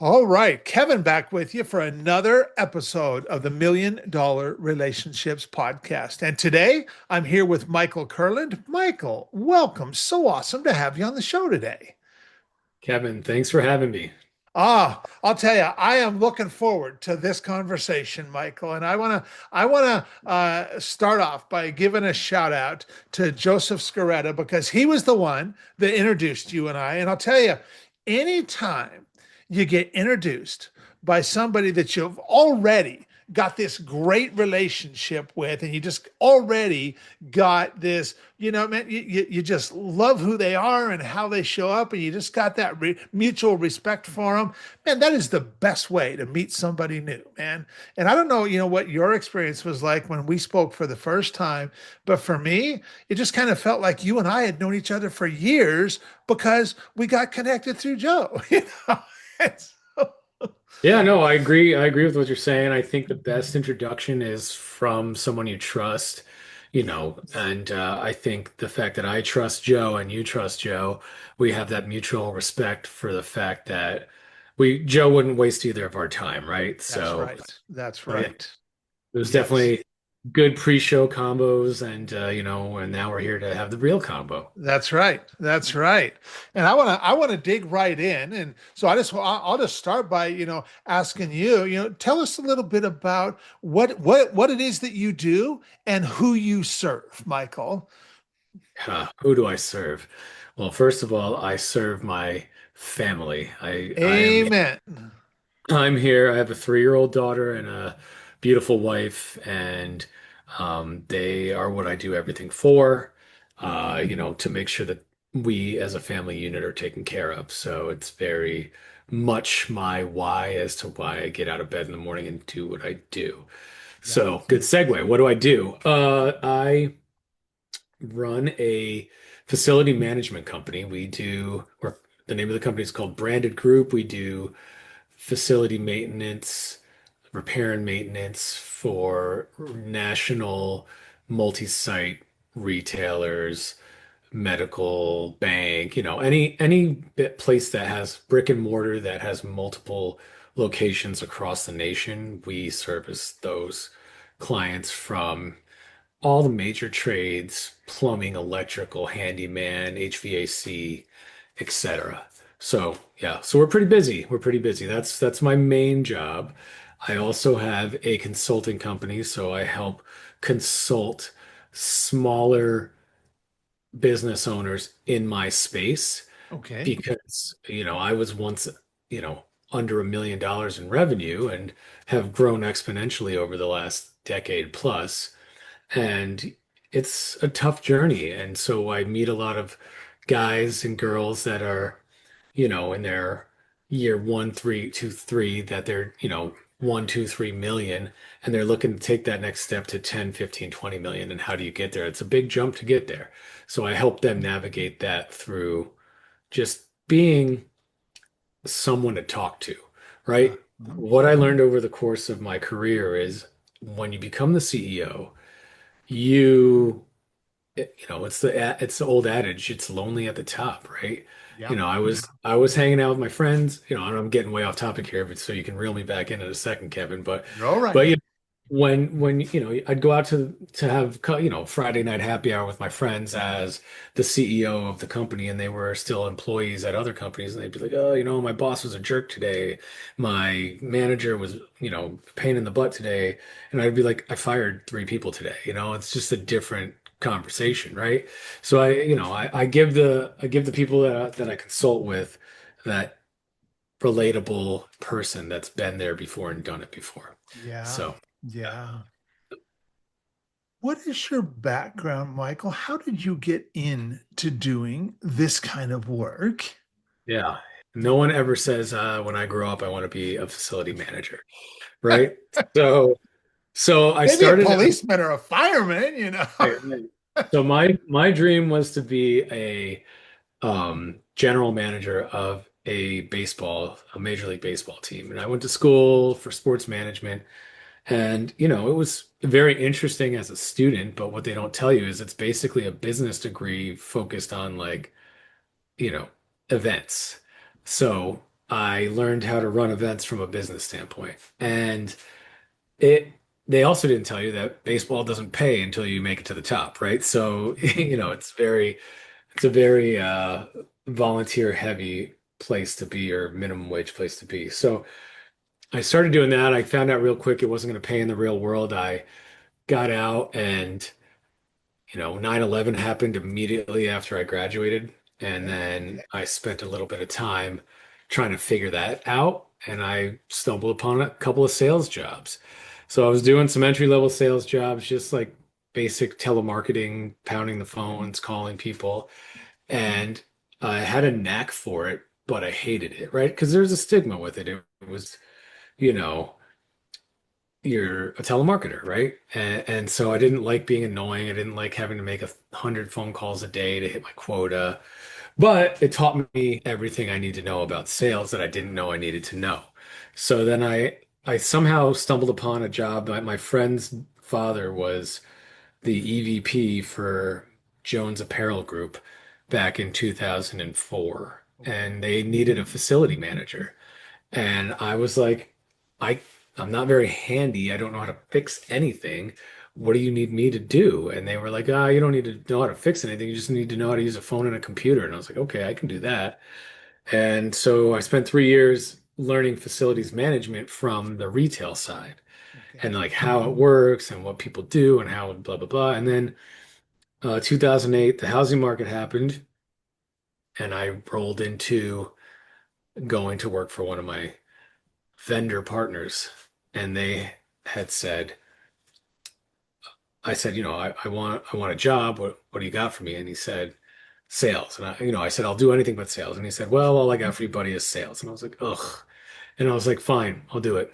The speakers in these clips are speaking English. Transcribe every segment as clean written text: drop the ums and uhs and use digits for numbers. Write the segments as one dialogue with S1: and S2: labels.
S1: All right, Kevin back with you for another episode of the $1 Million Relationships Podcast. And today I'm here with Michael Kurland. Michael, welcome. So awesome to have you on the show today.
S2: Kevin, thanks for having me.
S1: I'll tell you, I am looking forward to this conversation, Michael. And I want to start off by giving a shout out to Joseph Scaretta because he was the one that introduced you and I. And I'll tell you, anytime you get introduced by somebody that you've already got this great relationship with, and you just already got this, man, you just love who they are and how they show up, and you just got that mutual respect for them, man, that is the best way to meet somebody new, man. And I don't know, what your experience was like when we spoke for the first time, but for me, it just kind of felt like you and I had known each other for years because we got connected through Joe. It's-
S2: Yeah, no, I agree. I agree with what you're saying. I think the best introduction is from someone you trust, and I think the fact that I trust Joe and you trust Joe, we have that mutual respect for the fact that Joe wouldn't waste either of our time, right?
S1: That's
S2: So,
S1: right. That's
S2: yeah,
S1: right.
S2: it was
S1: Yes.
S2: definitely good pre-show combos, and and now we're here to have the real combo.
S1: That's right. That's right. And I want to dig right in. And so I'll just start by, asking you, tell us a little bit about what it is that you do and who you serve, Michael.
S2: Who do I serve? Well, first of all, I serve my family.
S1: Amen.
S2: I'm here. I have a 3-year-old daughter and a beautiful wife, and they are what I do everything for, to make sure that we as a family unit are taken care of. So it's very much my why as to why I get out of bed in the morning and do what I do.
S1: Yeah.
S2: So good segue. What do I do? I run a facility management company. Or the name of the company is called Branded Group. We do facility maintenance, repair and maintenance for national multi-site retailers, medical, bank, any place that has brick and mortar that has multiple locations across the nation. We service those clients from all the major trades, plumbing, electrical, handyman, HVAC, etc. So yeah, so we're pretty busy. We're pretty busy. That's my main job. I also have a consulting company, so I help consult smaller business owners in my space
S1: Okay.
S2: because, I was once, you know, under $1 million in revenue and have grown exponentially over the last decade plus. And it's a tough journey. And so I meet a lot of guys and girls that are, in their year one, three, two, three, that they're, 1, 2, 3 million, and they're looking to take that next step to 10, 15, 20 million. And how do you get there? It's a big jump to get there. So I help them navigate that through just being someone to talk to,
S1: Uh,
S2: right? What I learned over the course of my career is when you become the CEO, you it's the old adage, it's lonely at the top, right?
S1: yeah.
S2: I was hanging out with my friends, and I'm getting way off topic here, but so you can reel me back in a second, Kevin. But
S1: You're all right.
S2: but when I'd go out to have Friday night happy hour with my friends as the CEO of the company, and they were still employees at other companies, and they'd be like, oh, my boss was a jerk today, my manager was a pain in the butt today, and I'd be like, I fired 3 people today. It's just a different conversation, right? So I give the people that I consult with that relatable person that's been there before and done it before.
S1: Yeah.
S2: So.
S1: Yeah. What is your background, Michael? How did you get into doing this kind of work?
S2: Yeah. No one ever says when I grow up I want to be a facility manager, right? So I
S1: Maybe a
S2: started out
S1: policeman or a fireman.
S2: right, right. So my dream was to be a general manager of a Major League Baseball team. And I went to school for sports management, and it was very interesting as a student, but what they don't tell you is it's basically a business degree focused on like, you know, events. So I learned how to run events from a business standpoint. And it they also didn't tell you that baseball doesn't pay until you make it to the top, right? So, it's a very volunteer heavy place to be, or minimum wage place to be. So I started doing that. I found out real quick it wasn't going to pay in the real world. I got out, and 9/11 happened immediately after I graduated. And
S1: Okay.
S2: then I spent a little bit of time trying to figure that out. And I stumbled upon a couple of sales jobs. So I was doing some entry level sales jobs, just like basic telemarketing, pounding the phones, calling people. And I had a knack for it, but I hated it, right? Because there's a stigma with it. It was, you know, you're a telemarketer, right? And so I didn't like being annoying. I didn't like having to make 100 phone calls a day to hit my quota. But it taught me everything I need to know about sales that I didn't know I needed to know. So then I somehow stumbled upon a job. My friend's father was the EVP for Jones Apparel Group back in 2004,
S1: Okay.
S2: and they needed a facility manager. And I was like, I I'm not very handy. I don't know how to fix anything. What do you need me to do? And they were like, ah, you don't need to know how to fix anything. You just need to know how to use a phone and a computer. And I was like, okay, I can do that. And so I spent 3 years learning facilities management from the retail side and
S1: Okay.
S2: like how it works and what people do and how blah blah blah. And then 2008, the housing market happened, and I rolled into going to work for one of my vendor partners, and they had said, I said, I want a job. What do you got for me? And he said, sales. And I said, I'll do anything but sales. And he said, well, all I got for you, buddy, is sales. And I was like, ugh. And I was like, fine, I'll do it.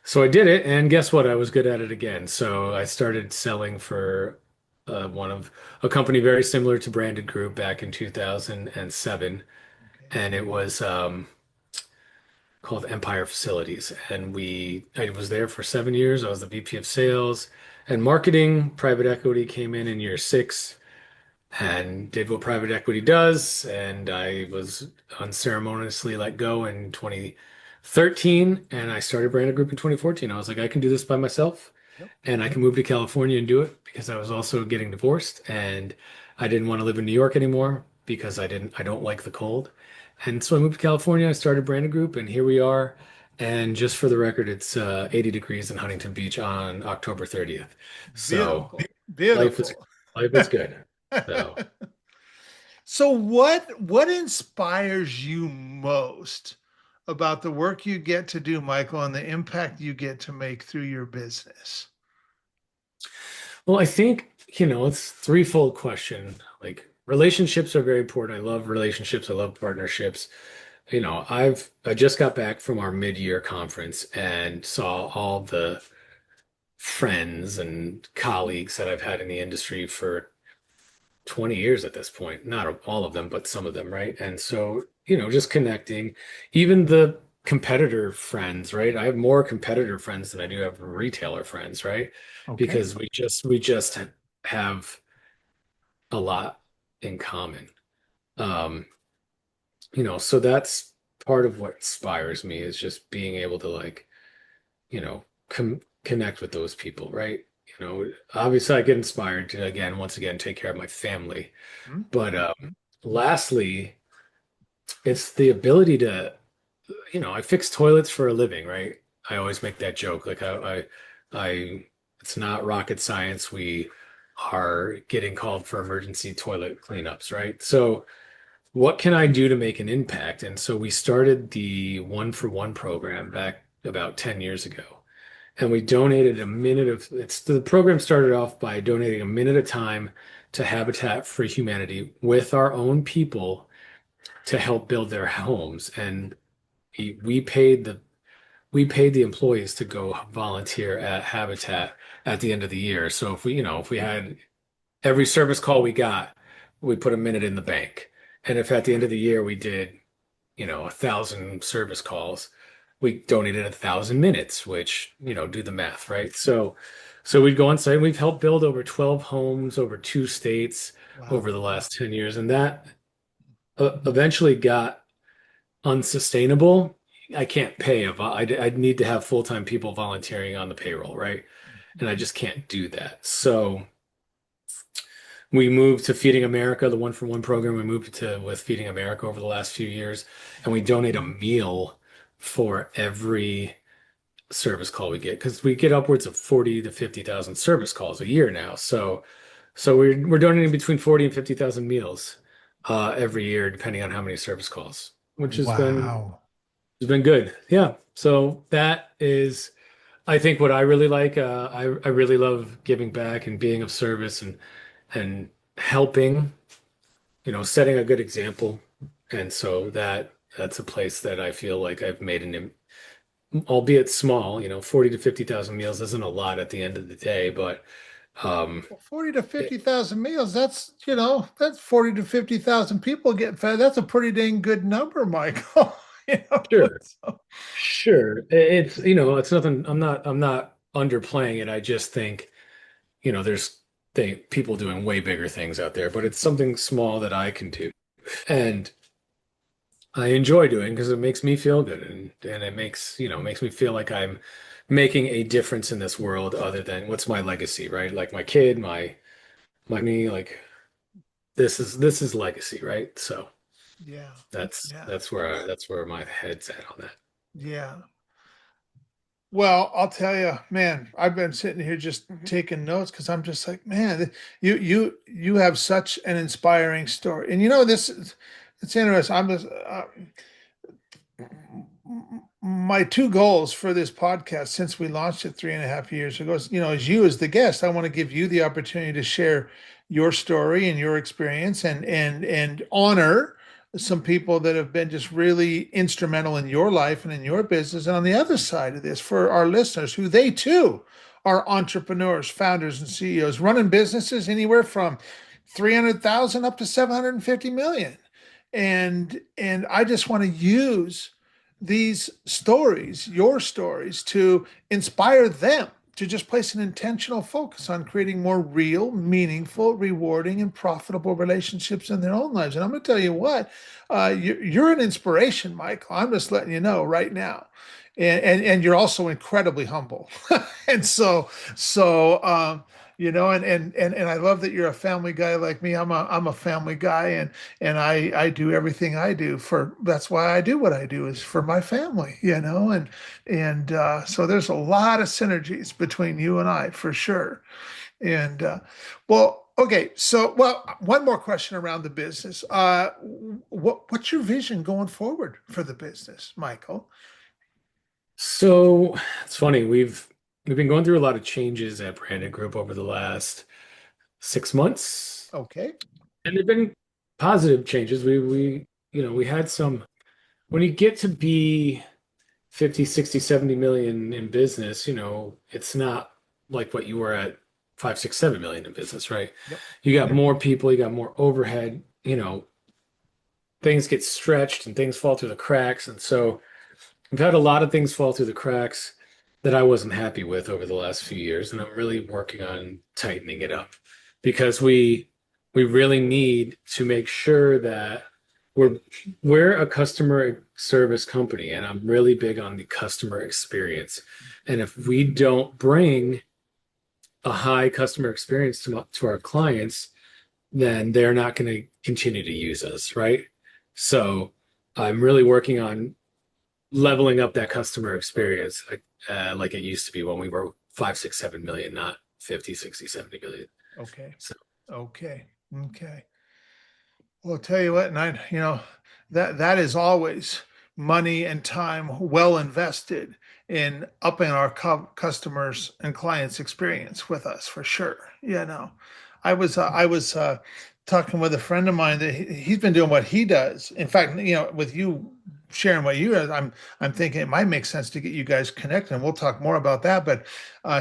S2: So I did it, and guess what? I was good at it again. So I started selling for one of a company very similar to Branded Group back in 2007,
S1: Okay.
S2: and it was called Empire Facilities. And I was there for 7 years. I was the VP of sales and marketing. Private equity came in year six and did what private equity does. And I was unceremoniously let go in 2013. And I started Branded Group in 2014. I was like, I can do this by myself,
S1: Yep.
S2: and I can move to California and do it because I was also getting divorced, and I didn't want to live in New York anymore because I don't like the cold. And so I moved to California, I started Branded Group, and here we are. And just for the record, it's 80 degrees in Huntington Beach on October 30th. So
S1: Beautiful.
S2: life is
S1: Beautiful.
S2: life is good. So
S1: So what inspires you most about the work you get to do, Michael, and the impact you get to make through your business?
S2: well, I think, it's threefold question. Like relationships are very important. I love relationships. I love partnerships. I just got back from our mid-year conference and saw all the friends and colleagues that I've had in the industry for 20 years at this point. Not all of them, but some of them, right? And so, just connecting, even the competitor friends, right? I have more competitor friends than I do have retailer friends, right?
S1: Okay.
S2: Because we just have a lot in common. Um, so that's part of what inspires me is just being able to like, connect with those people, right? Obviously I get inspired to once again take care of my family.
S1: Hmm?
S2: But lastly, it's the ability to, I fix toilets for a living, right? I always make that joke. Like I it's not rocket science. We are getting called for emergency toilet cleanups, right? So what can I do to make an impact? And so we started the One for One program back about 10 years ago. And we donated a minute of the program started off by donating a minute of time to Habitat for Humanity with our own people to help build their homes. And we we paid the we paid the employees to go volunteer at Habitat at the end of the year. So if we had every service call we got, we put a minute in the bank. And if at the end of the year we did, 1,000 service calls, we donated 1,000 minutes, which, do the math, right? So we'd go on site and we've helped build over 12 homes over 2 states
S1: Wow.
S2: over the last 10 years. And that eventually got unsustainable. I can't pay I'd need to have full-time people volunteering on the payroll, right? And I just can't do that. So we moved to Feeding America, the one for one program. We moved to with Feeding America over the last few years, and we donate a meal for every service call we get because we get upwards of 40 to 50,000 service calls a year now. So we're donating between 40 and 50,000 meals every year, depending on how many service calls, which
S1: Wow.
S2: has been good. Yeah. So that is, I think, what I really like. I really love giving back and being of service and helping, setting a good example. And so that's a place that I feel like I've made albeit small, 40 to 50,000 meals isn't a lot at the end of the day, but um,
S1: Well, 40 to
S2: it,
S1: 50,000 meals, that's 40 to 50,000 people getting fed. That's a pretty dang good number, Michael.
S2: sure,
S1: So,
S2: sure. It's nothing. I'm not underplaying it. I just think, there's people doing way bigger things out there, but it's something small that I can do. And I enjoy doing because it makes me feel good and it makes me feel like I'm making a difference in this world other than what's my legacy, right? Like my kid, my me, like this is legacy, right? So
S1: yeah,
S2: that's
S1: yeah,
S2: that's where that's where my head's at on that.
S1: yeah. Well, I'll tell you, man, I've been sitting here just taking notes because I'm just like, man, you have such an inspiring story. And it's interesting. My two goals for this podcast since we launched it 3.5 years ago is, as you as the guest, I want to give you the opportunity to share your story and your experience and honor some people that have been just really instrumental in your life and in your business. And on the other side of this, for our listeners who they too are entrepreneurs, founders, and CEOs running businesses anywhere from 300,000 up to 750 million. And I just want to use these stories, your stories, to inspire them to just place an intentional focus on creating more real, meaningful, rewarding, and profitable relationships in their own lives. And I'm going to tell you what, you're an inspiration, Michael. I'm just letting you know right now. And you're also incredibly humble. And and I love that you're a family guy like me. I'm a family guy, and I do everything I do for, that's why I do what I do, is for my family, and so there's a lot of synergies between you and I for sure. And well, okay, so well, one more question around the business. What's your vision going forward for the business, Michael?
S2: So it's funny, we've been going through a lot of changes at Branded Group over the last 6 months,
S1: Okay.
S2: and they've been positive changes. We had some when you get to be 50, 60, 70 million in business, it's not like what you were at 5, 6, 7 million in business, right?
S1: Yep.
S2: You got more people, you got more overhead, things get stretched and things fall through the cracks. And so I've had a lot of things fall through the cracks that I wasn't happy with over the last few years, and I'm really working on tightening it up because we really need to make sure that we're we're a customer service company, and I'm really big on the customer experience. And if we don't bring a high customer experience to our clients, then they're not going to continue to use us, right? So I'm really working on leveling up that customer experience like it used to be when we were 5, 6, 7 million, not 50, 60, 70 million.
S1: Okay.
S2: So
S1: Okay. Okay. Well, I'll tell you what, and that is always money and time well invested in upping our customers and clients' experience with us for sure. I was talking with a friend of mine that he's been doing what he does. In fact, with you sharing what you are, I'm thinking it might make sense to get you guys connected, and we'll talk more about that. But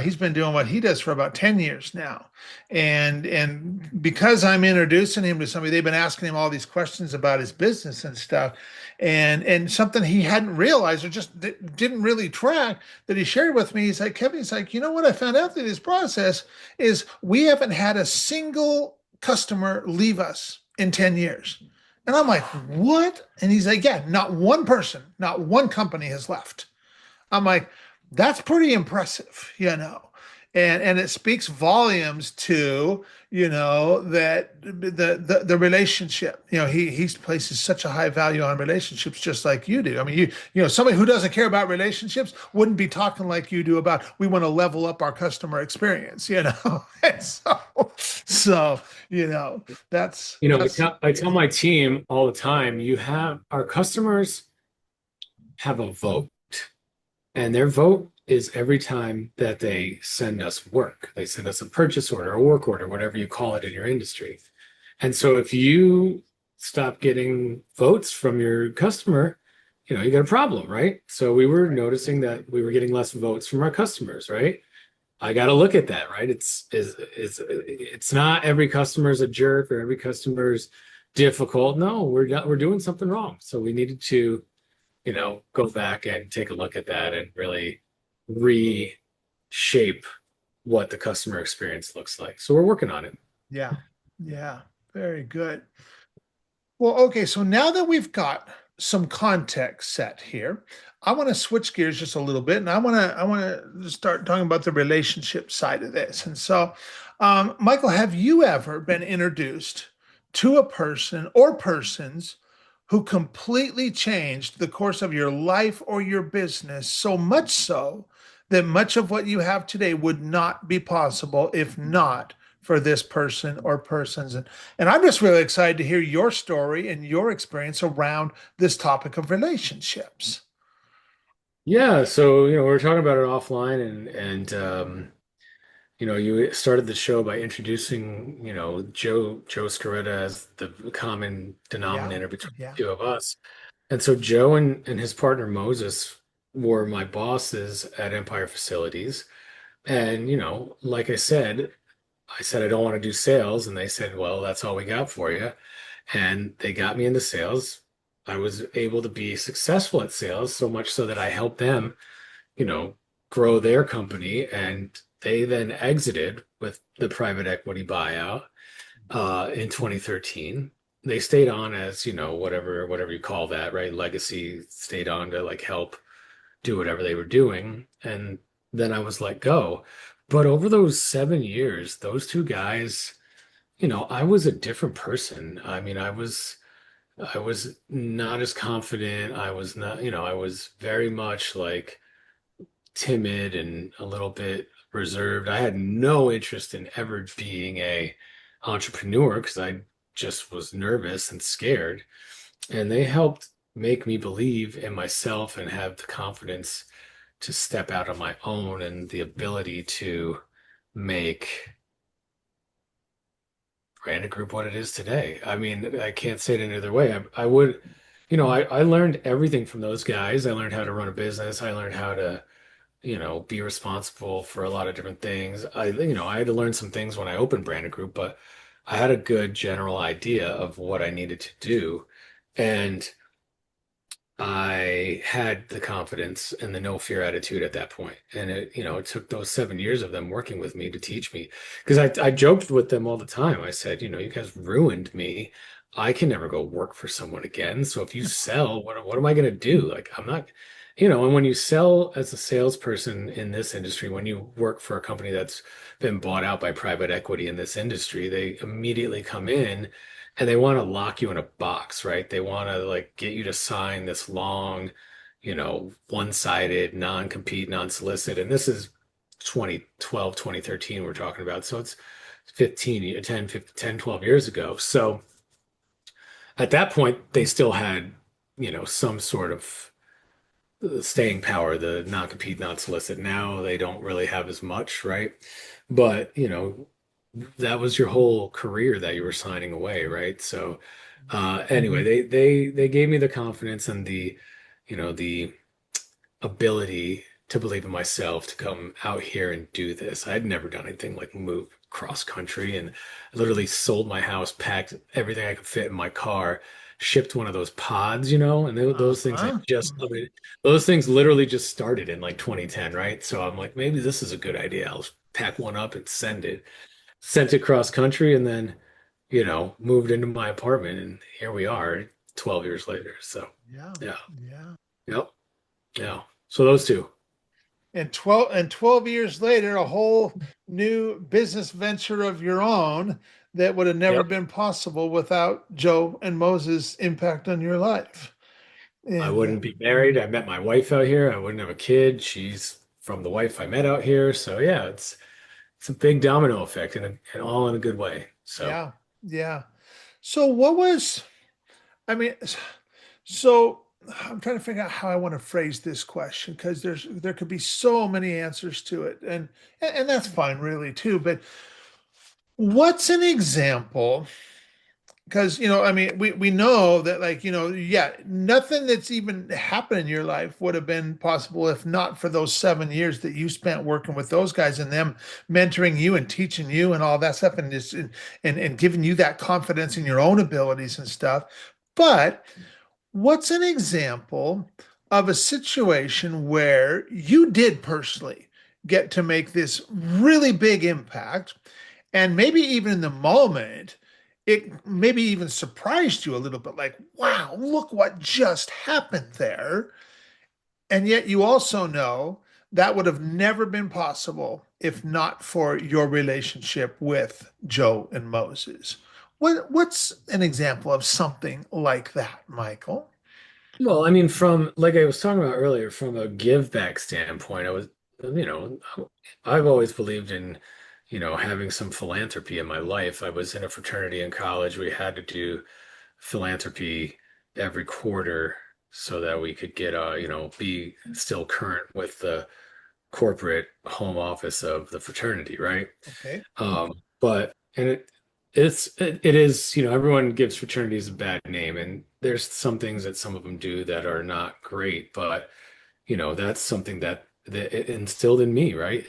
S1: he's been doing what he does for about 10 years now, and because I'm introducing him to somebody, they've been asking him all these questions about his business and stuff, and something he hadn't realized or just didn't really track that he shared with me. He's like, Kevin, he's like, you know what I found out through this process is we haven't had a single customer leave us in 10 years. And I'm like, what? And he's like, yeah, not one person, not one company has left. I'm like, that's pretty impressive, you know. And it speaks volumes to, you know, that the relationship. You know, he places such a high value on relationships just like you do. I mean, you know, somebody who doesn't care about relationships wouldn't be talking like you do about we want to level up our customer experience, you know. And so, you know,
S2: You know,
S1: that's
S2: I tell my team all the time, you have our customers have a vote, and their vote is every time that they send us work. They send us a purchase order, a work order, whatever you call it in your industry. And so if you stop getting votes from your customer, you know, you got a problem, right? So we were noticing that we were getting less votes from our customers, right? I got to look at that, right? It's not every customer's a jerk or every customer's difficult. No, we're doing something wrong. So we needed to, you know, go back and take a look at that and really reshape what the customer experience looks like. So we're working on it.
S1: yeah, yeah, very good. Well, okay, so now that we've got some context set here, I want to switch gears just a little bit, and I want to start talking about the relationship side of this. And so, Michael, have you ever been introduced to a person or persons who completely changed the course of your life or your business, so much so that much of what you have today would not be possible if not for this person or persons? And I'm just really excited to hear your story and your experience around this topic of relationships.
S2: Yeah, so you know, we were talking about it offline and you know, you started the show by introducing, you know, Joe Scaretta as the common
S1: Yeah,
S2: denominator between
S1: yeah,
S2: the two of us. And so Joe and his partner Moses were my bosses at Empire Facilities. And, you know, like I said I don't want to do sales, and they said, "Well, that's all we got for you." And they got me into sales. I was able to be successful at sales, so much so that I helped them, you know, grow their company, and they then exited with the private equity buyout in 2013. They stayed on as, you know, whatever you call that, right? Legacy stayed on to like help do whatever they were doing. And then I was let go. But over those 7 years, those two guys, you know, I was a different person. I mean, I was not as confident. I was not, you know, I was very much like timid and a little bit reserved. I had no interest in ever being a entrepreneur because I just was nervous and scared. And they helped make me believe in myself and have the confidence to step out on my own and the ability to make Branded Group what it is today. I mean, I can't say it any other way. I would, you know, I learned everything from those guys. I learned how to run a business. I learned how to, you know, be responsible for a lot of different things. You know, I had to learn some things when I opened Branded Group, but I had a good general idea of what I needed to do. And I had the confidence and the no fear attitude at that point. And it, you know, it took those 7 years of them working with me to teach me. Because I joked with them all the time. I said, you know, you guys ruined me. I can never go work for someone again. So if you sell, what am I going to do? Like, I'm not, you know, and when you sell as a salesperson in this industry, when you work for a company that's been bought out by private equity in this industry, they immediately come in and they want to lock you in a box, right? They want to like get you to sign this long, you know, one-sided non-compete, non-solicit. And this is 2012, 2013 we're talking about. So it's 15, 10, 15, 10, 12 years ago. So at that point, they still had, you know, some sort of staying power, the non-compete, non-solicit. Now they don't really have as much, right? But, you know, that was your whole career that you were signing away, right? So anyway, they gave me the confidence and the, you know, the ability to believe in myself to come out here and do this. I had never done anything like move cross country, and I literally sold my house, packed everything I could fit in my car, shipped one of those pods, you know, and those things had
S1: Uh-huh.
S2: just, I mean, those things literally just started in like 2010, right? So I'm like, maybe this is a good idea. I'll pack one up and send it. Sent it cross country, and then moved into my apartment, and here we are 12 years later. So,
S1: Yeah.
S2: yeah.
S1: Yeah.
S2: Yep. Yeah. So those two.
S1: And 12 years later, a whole new business venture of your own that would have never
S2: Yep.
S1: been possible without Joe and Moses' impact on your life.
S2: I
S1: And
S2: wouldn't be married. I met my wife out here. I wouldn't have a kid. She's from the wife I met out here. So yeah, it's a big domino effect and all in a good way. So
S1: yeah, yeah. So what was, I mean, so I'm trying to figure out how I want to phrase this question because there could be so many answers to it, and that's fine really too. But what's an example? Because I mean, we know that, like, yeah, nothing that's even happened in your life would have been possible if not for those 7 years that you spent working with those guys and them mentoring you and teaching you and all that stuff, and just and giving you that confidence in your own abilities and stuff. But what's an example of a situation where you did personally get to make this really big impact, and maybe even in the moment, it maybe even surprised you a little bit, like, wow, look what just happened there. And yet you also know that would have never been possible if not for your relationship with Joe and Moses. What's an example of something like that, Michael?
S2: well, I mean, from like I was talking about earlier, from a give back standpoint, you know, I've always believed in, having some philanthropy in my life. I was in a fraternity in college. We had to do philanthropy every quarter so that we could get, be still current with the corporate home office of the fraternity, right?
S1: Okay.
S2: But and it is, everyone gives fraternities a bad name, and there's some things that some of them do that are not great, but that's something that it instilled in me, right?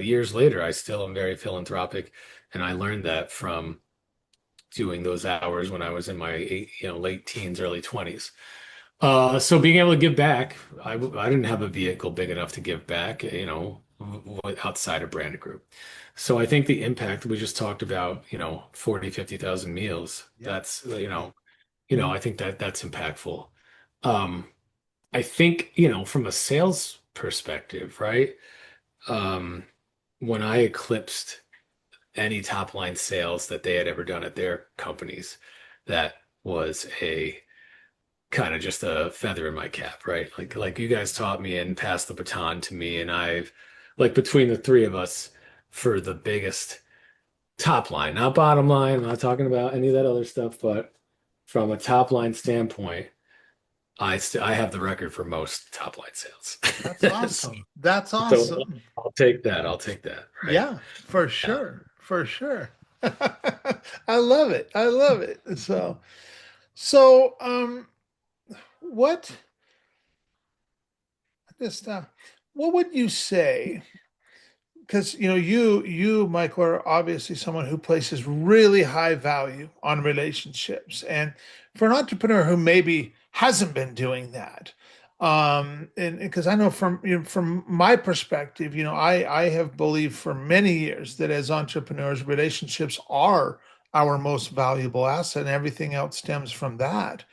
S2: Years later, I still am very philanthropic, and I learned that from doing those hours when I was in my late teens, early 20s. So being able to give back, I didn't have a vehicle big enough to give back, outside of Branded Group. So I think the impact we just talked about, 40, 50,000 meals,
S1: Yeah.
S2: that's, I think that's impactful. Um, I think, from a sales perspective, right? Um, when I eclipsed any top line sales that they had ever done at their companies, that was a kind of just a feather in my cap, right? Like you guys taught me and passed the baton to me, and I've like between the three of us for the biggest top line, not bottom line. I'm not talking about any of that other stuff, but from a top line standpoint, I have the record for most top line sales.
S1: That's
S2: So,
S1: awesome. That's
S2: so
S1: awesome.
S2: I'll take that. I'll take that, right?
S1: Yeah, for
S2: Yeah.
S1: sure. For sure. I love it. I love it. So what just what would you say? Because you Michael are obviously someone who places really high value on relationships, and for an entrepreneur who maybe hasn't been doing that, and because I know from my perspective, I have believed for many years that as entrepreneurs, relationships are our most valuable asset, and everything else stems from that.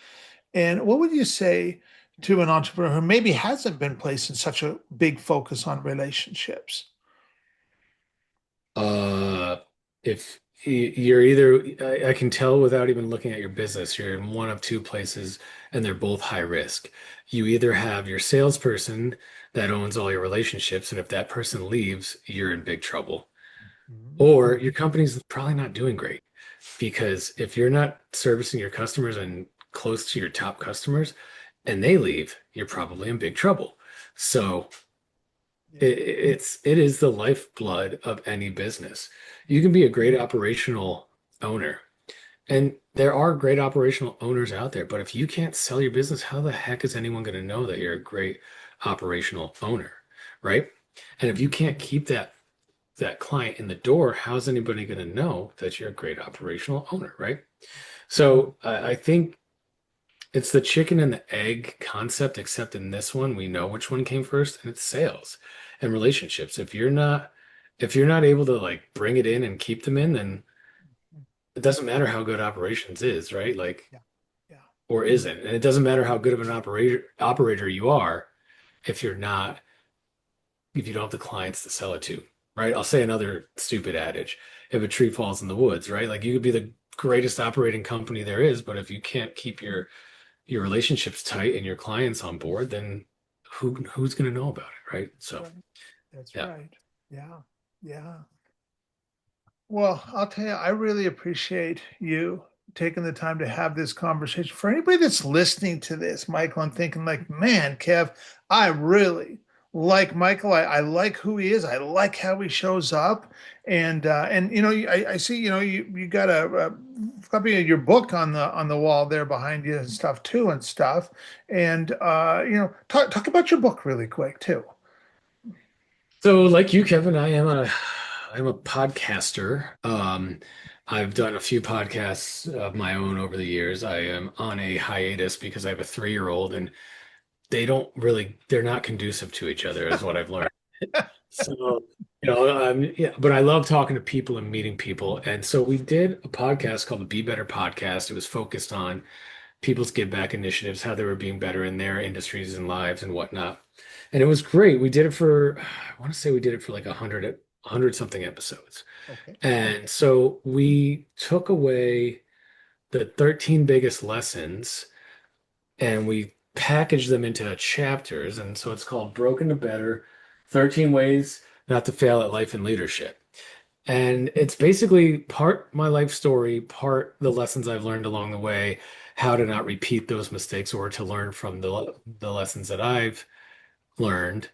S1: And what would you say to an entrepreneur who maybe hasn't been placing such a big focus on relationships?
S2: Uh, if you're either, I can tell without even looking at your business, you're in one of two places and they're both high risk. You either have your salesperson that owns all your relationships, and if that person leaves, you're in big trouble.
S1: Mhm.
S2: Or your company's probably not doing great because if you're not servicing your customers and close to your top customers and they leave, you're probably in big trouble. So
S1: Yeah.
S2: it is the lifeblood of any business. You can be a great operational owner, and there are great operational owners out there, but if you can't sell your business, how the heck is anyone going to know that you're a great operational owner, right? And if you can't keep that client in the door, how's anybody going to know that you're a great operational owner, right? So I think it's the chicken and the egg concept, except in this one, we know which one came first, and it's sales and relationships. If you're not able to like bring it in and keep them in, then it doesn't matter how good operations is, right? Like,
S1: Yeah. Yeah.
S2: or isn't. And it doesn't matter how good of an operator you are if you're not, if you don't have the clients to sell it to, right? I'll say another stupid adage. If a tree falls in the woods, right? Like you could be the greatest operating company there is, but if you can't keep your relationships tight and your clients on board, then who's going to know about it, right?
S1: That's
S2: So,
S1: right. That's
S2: yeah.
S1: right. Yeah. Yeah. Well, I'll tell you, I really appreciate you taking the time to have this conversation. For anybody that's listening to this, Michael, I'm thinking like, man, Kev, I really like Michael. I like who he is. I like how he shows up. And I see, you got a copy of your book on the wall there behind you and stuff too and stuff. And talk about your book really quick too.
S2: So, like you, Kevin, I'm a podcaster. I've done a few podcasts of my own over the years. I am on a hiatus because I have a 3-year-old and they're not conducive to each other, is what I've learned. So, yeah, but I love talking to people and meeting people. And so we did a podcast called the Be Better Podcast. It was focused on people's give back initiatives, how they were being better in their industries and lives and whatnot. And it was great. We did it for, I want to say we did it for like 100 something episodes.
S1: Okay.
S2: And so we took away the 13 biggest lessons and we packaged them into chapters. And so it's called Broken to Better 13 Ways Not to Fail at Life and Leadership. And it's basically part my life story, part the lessons I've learned along the way, how to not repeat those mistakes or to learn from the lessons that I've learned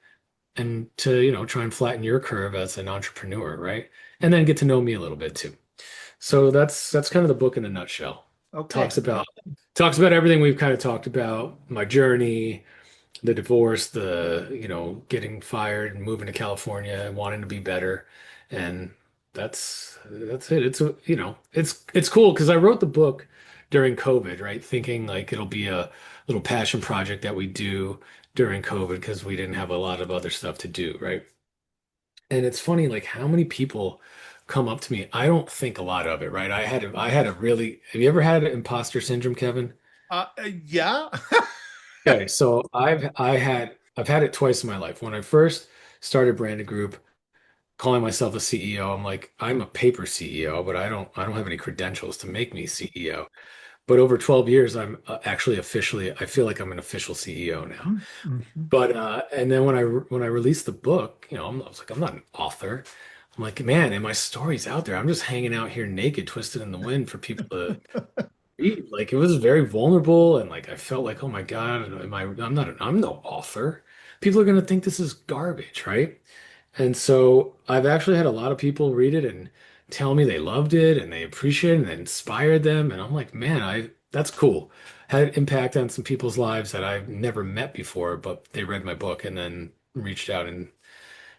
S2: and to, try and flatten your curve as an entrepreneur, right? And then get to know me a little bit too. So that's kind of the book in a nutshell.
S1: Okay.
S2: Talks about talks about everything we've kind of talked about, my journey, the divorce, getting fired and moving to California and wanting to be better. And that's it. It's cool because I wrote the book during COVID, right? Thinking like it'll be a little passion project that we do during COVID because we didn't have a lot of other stuff to do, right? And it's funny like how many people come up to me. I don't think a lot of it, right? I had a really, have you ever had imposter syndrome, Kevin?
S1: Yeah.
S2: Okay, so I've had it twice in my life. When I first started Branded Group, calling myself a CEO, I'm like, I'm a paper CEO, but I don't have any credentials to make me CEO. But over 12 years, I'm actually officially, I feel like I'm an official CEO now.
S1: Mhm.
S2: But and then when I released the book, I was like, I'm not an author. I'm like, man, and my story's out there. I'm just hanging out here naked, twisted in the wind for people to like it was very vulnerable and like I felt like, oh my God, I'm no author. People are gonna think this is garbage, right? And so I've actually had a lot of people read it and tell me they loved it and they appreciate it and it inspired them. And I'm like, man, I that's cool. Had an impact on some people's lives that I've never met before, but they read my book and then reached out and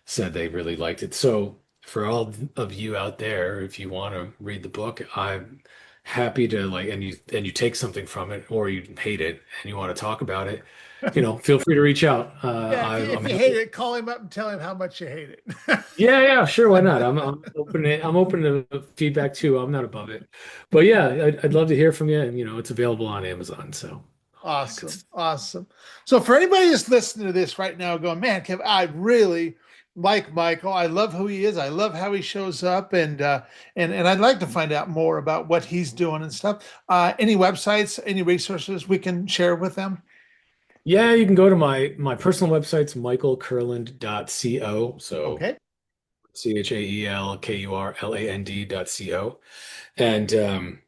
S2: said they really liked it. So for all of you out there, if you want to read the book, I'm happy to like, and you take something from it, or you hate it and you want to talk about it, feel free to reach out.
S1: Yeah, if
S2: I'm
S1: you hate
S2: happy.
S1: it, call him up and tell him how much you hate it.
S2: Yeah, yeah, sure, why not? I'm open to feedback too. I'm not above it, but yeah, I'd love to hear from you, and it's available on Amazon, so all that good
S1: Awesome.
S2: stuff.
S1: Awesome. So for anybody that's listening to this right now going, man, Kev, I really like Michael. I love who he is. I love how he shows up and I'd like to find out more about what he's doing and stuff. Any websites, any resources we can share with them?
S2: Yeah, you can go to my personal website's michaelkurland.co. So
S1: Okay.
S2: CHAELKURLAND.co. And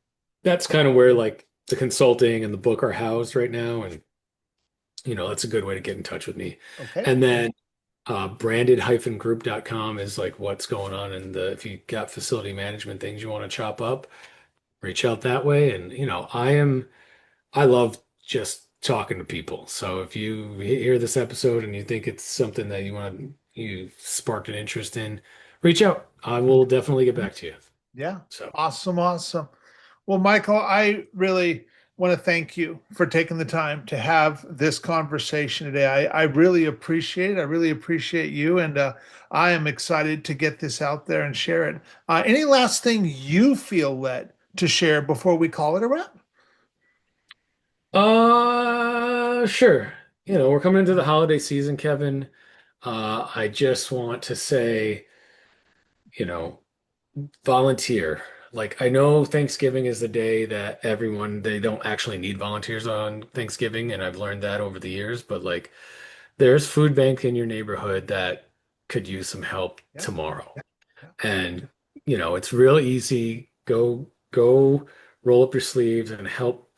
S2: that's kind of where like the consulting and the book are housed right now. And, that's a good way to get in touch with me.
S1: Okay.
S2: And then branded-group.com is like what's going on. And if you got facility management things you want to chop up, reach out that way. And, I love just talking to people. So if you hear this episode and you think it's something that you sparked an interest in, reach out. I will definitely get back to you.
S1: Yeah.
S2: So
S1: Awesome. Awesome. Well, Michael, I really want to thank you for taking the time to have this conversation today. I really appreciate it. I really appreciate you. And I am excited to get this out there and share it. Any last thing you feel led to share before we call it a wrap?
S2: Sure. We're coming into the holiday season, Kevin. I just want to say, you know, volunteer. Like, I know Thanksgiving is the day that they don't actually need volunteers on Thanksgiving, and I've learned that over the years, but like, there's food bank in your neighborhood that could use some help
S1: Yeah,
S2: tomorrow.
S1: yeah, yeah.
S2: And, it's real easy. Go roll up your sleeves and help,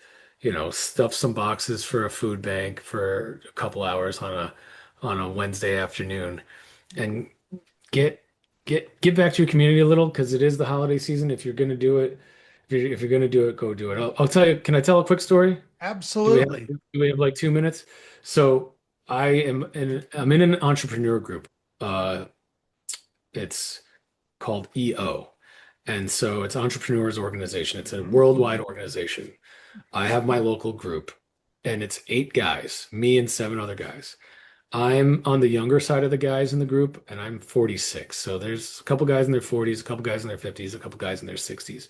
S2: stuff some boxes for a food bank for a couple hours on a Wednesday afternoon and get get back to your community a little because it is the holiday season. If you're gonna do it, if you're gonna do it, go do it. I'll tell you, can I tell a quick story?
S1: Absolutely.
S2: Do we have like 2 minutes? So I'm in an entrepreneur group. It's called EO. And so it's Entrepreneurs Organization. It's a worldwide organization. I have my local group, and it's 8 guys, me and 7 other guys. I'm on the younger side of the guys in the group, and I'm 46. So there's a couple guys in their 40s, a couple guys in their 50s, a couple guys in their 60s.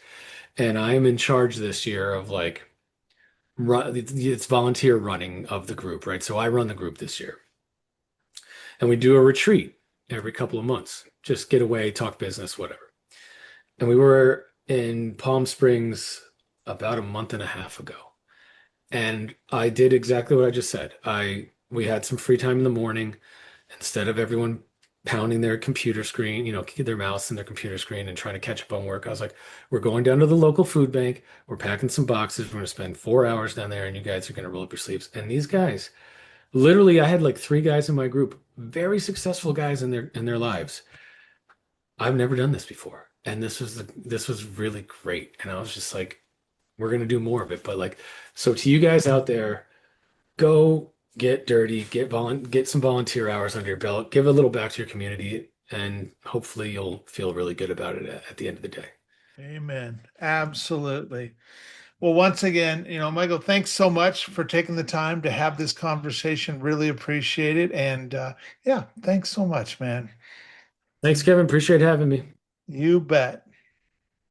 S2: And I'm in charge this year of like it's volunteer running of the group, right? So I run the group this year. And we do a retreat every couple of months. Just get away, talk business, whatever. And we were in Palm Springs about a month and a half ago. And I did exactly what I just said. We had some free time in the morning. Instead of everyone pounding their computer screen, their mouse and their computer screen and trying to catch up on work, I was like, we're going down to the local food bank. We're packing some boxes. We're going to spend 4 hours down there, and you guys are going to roll up your sleeves. And these guys, literally, I had like 3 guys in my group, very successful guys in their lives. I've never done this before, and this was really great. And I was just like, we're gonna do more of it. But like, so to you guys out there, go get dirty, get some volunteer hours under your belt, give a little back to your community, and hopefully you'll feel really good about it at the end of the day.
S1: Amen. Absolutely. Well, once again, Michael, thanks so much for taking the time to have this conversation. Really appreciate it. And yeah, thanks so much, man.
S2: Thanks, Kevin. Appreciate having me.
S1: You bet.